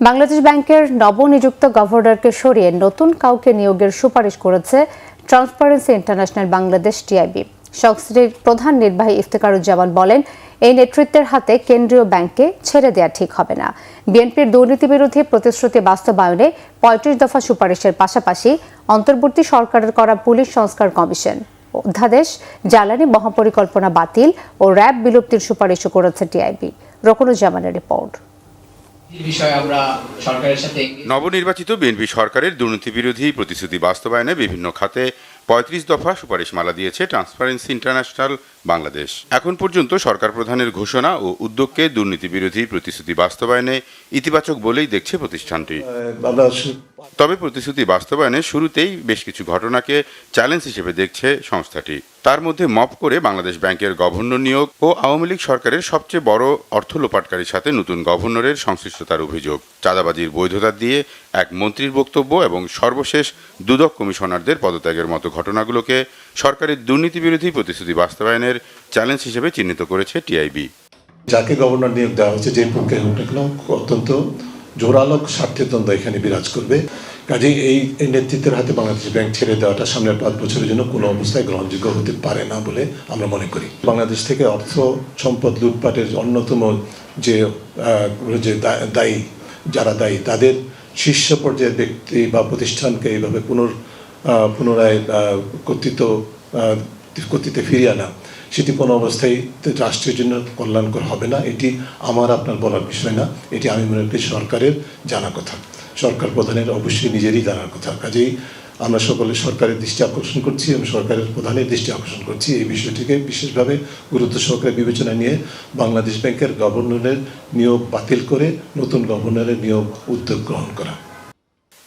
বাংলাদেশ ব্যাংকের নবনিযুক্ত গভর্নরকে সরিয়ে নতুন কাউকে নিয়োগের সুপারিশ করেছে ট্রান্সপারেন্সি ইন্টারন্যাশনাল বাংলাদেশ টিআইবি। সংস্থাটির প্রধান নির্বাহী ইফতেখারুজ্জামান বলেন, এই নেতৃত্বের হাতে কেন্দ্রীয় ব্যাংককে ছেড়ে দেওয়া ঠিক হবে না। বিএনপির দুর্নীতি বিরোধী প্রতিশ্রুতি বাস্তবায়নে ৩৫ দফা সুপারিশের পাশাপাশি অন্তর্বর্তী সরকারের করা পুলিশ সংস্কার কমিশন, অধ্যাদেশ, জ্বালানি মহাপরিকল্পনা বাতিল ও র্যাব বিলুপ্তির সুপারিশও করেছে টিআইবি। রকুনুজ্জামানের রিপোর্ট। নবনির্বাচিত বিএনপি সরকারের দুর্নীতি বিরোধী প্রতিশ্রুতি বাস্তবায়নে বিভিন্ন খাতে ৩৫ দফা সুপারিশমালা দিয়েছে ট্রান্সপারেন্সি ইন্টারন্যাশনাল বাংলাদেশ। এখন পর্যন্ত সরকার প্রধানের ঘোষণা ও উদ্যোগকে দুর্নীতি বিরোধী প্রতিশ্রুতি বাস্তবায়নে ইতিবাচক বলেই দেখছে প্রতিষ্ঠানটি। তবে প্রতিশ্রুতি বাস্তবায়নে শুরুতেই বেশ কিছু ঘটনাকে চ্যালেঞ্জ হিসেবে দেখছে সংস্থাটি। তার মধ্যে মপ করে বাংলাদেশ ব্যাংকের গভর্নর নিয়োগ ও আওয়ামী লীগ সরকারের সবচেয়ে বড় অর্থ লোপাটকারীর সাথে নতুন গভর্নরের সংশ্লিষ্টতার অভিযোগ, চাঁদাবাজির বৈধতা দিয়ে এক মন্ত্রীর বক্তব্য এবং সর্বশেষ দুদক কমিশনারদের পদত্যাগের মতো ঘটনাগুলোকে সরকারের দুর্নীতি বিরোধী প্রতিশ্রুতি বাস্তবায়নের চ্যালেঞ্জ হিসেবে চিহ্নিত করেছে টিআইবি। যাকে গভর্নর নিয়োগ দেওয়া হয়েছে, যে প্রক্রিয়া হোক না কেন, অত্যন্ত জোরালো স্বার্থের দ্বন্দ্ব এখানে বিরাজ করবে। কাজেই এই নেতৃত্বের হাতে বাংলাদেশ ব্যাংক ছেড়ে দেওয়াটা সামনের ৫ বছরের জন্য কোনো অবস্থায় গ্রহণযোগ্য হতে পারে না বলে আমরা মনে করি। বাংলাদেশ থেকে অর্থ সম্পদ লুটপাটের অন্যতম যে যারা দায়ী তাদের শীর্ষ পর্যায়ের ব্যক্তি বা প্রতিষ্ঠানকে এইভাবে পুনরায় কর্তৃত্বে ফিরিয়ে আনা, সেটি কোনো অবস্থায় রাষ্ট্রের জন্য কল্যাণকর হবে না। এটি আমার আপনার বলার বিষয় না, এটি আমি মনে করি সরকারের জানা কথা, সরকার প্রধানের অবশ্যই নিজেরই জানার কথা। কাজেই আমরা সকলে সরকারের দৃষ্টি আকর্ষণ করছি এবং সরকারের প্রধানের দৃষ্টি আকর্ষণ করছি এই বিষয়টিকে বিশেষভাবে গুরুত্ব সহকারে বিবেচনা নিয়ে বাংলাদেশ ব্যাংকের গভর্নরের নিয়োগ বাতিল করে নতুন গভর্নরের নিয়োগ উদ্যোগ গ্রহণ করা।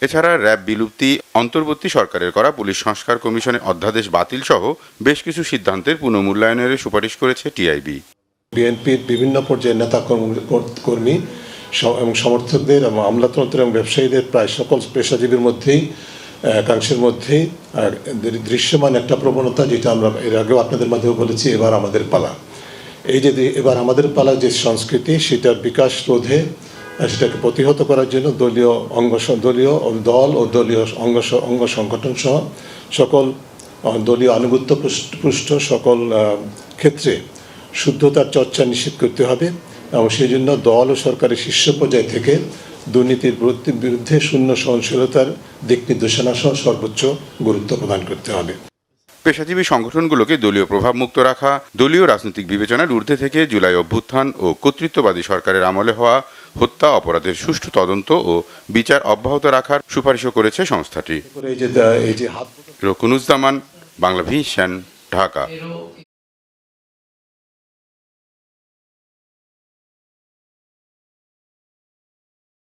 এছাড়া র্যাব বিলুপ্তি, অন্তর্বর্তী সরকারের করা পুলিশ সংস্কার কমিশনের অধ্যাদেশ বাতিল সহ বেশ কিছু সিদ্ধান্তের পুনর্মূল্যায়নের সুপারিশ করেছে টিআইবি। বিএনপির বিভিন্ন পর্যায়ের নেতা কর্মী এবং সমর্থকদের এবং আমলাতন্ত্র এবং ব্যবসায়ীদের প্রায় সকল পেশাজীবীর মধ্যেই একাংশের মধ্যেই দৃশ্যমান একটা প্রবণতা, যেটা আমরা এর আগেও আপনাদের মাধ্যমে বলেছি, এবার আমাদের পালা। এই যে এবার আমাদের পালা যে সংস্কৃতি, সেটার বিকাশ রোধে, সেটাকে প্রতিহত করার জন্য দলীয় দল ও দলীয় অঙ্গ সংগঠন সহ সকল দলীয় আনুগত্য পুষ্ট সকল ক্ষেত্রে শুদ্ধতার চর্চা নিশ্চিত করতে হবে এবং সেই জন্য দল ও সরকারের শীর্ষ পর্যায় থেকে দুর্নীতির বিরুদ্ধে শূন্য সহনশীলতার দিক নির্দেশনা সহ সর্বোচ্চ গুরুত্ব প্রদান করতে হবে। পেশাজীবী সংগঠনগুলোকে দলীয় প্রভাবমুক্ত রাখা, দলীয় রাজনৈতিক বিবেচনার ঊর্ধ্বে থেকে জুলাই অভ্যুত্থান ও কর্তৃত্ববাদী সরকারের আমলে হওয়া হত্যা অপরাধের সুষ্ঠু তদন্ত ও বিচার অব্যাহত রাখার সুপারিশও করেছে সংস্থাটি। রকুনুজ্জামান, বাংলা ভিশন, ঢাকা।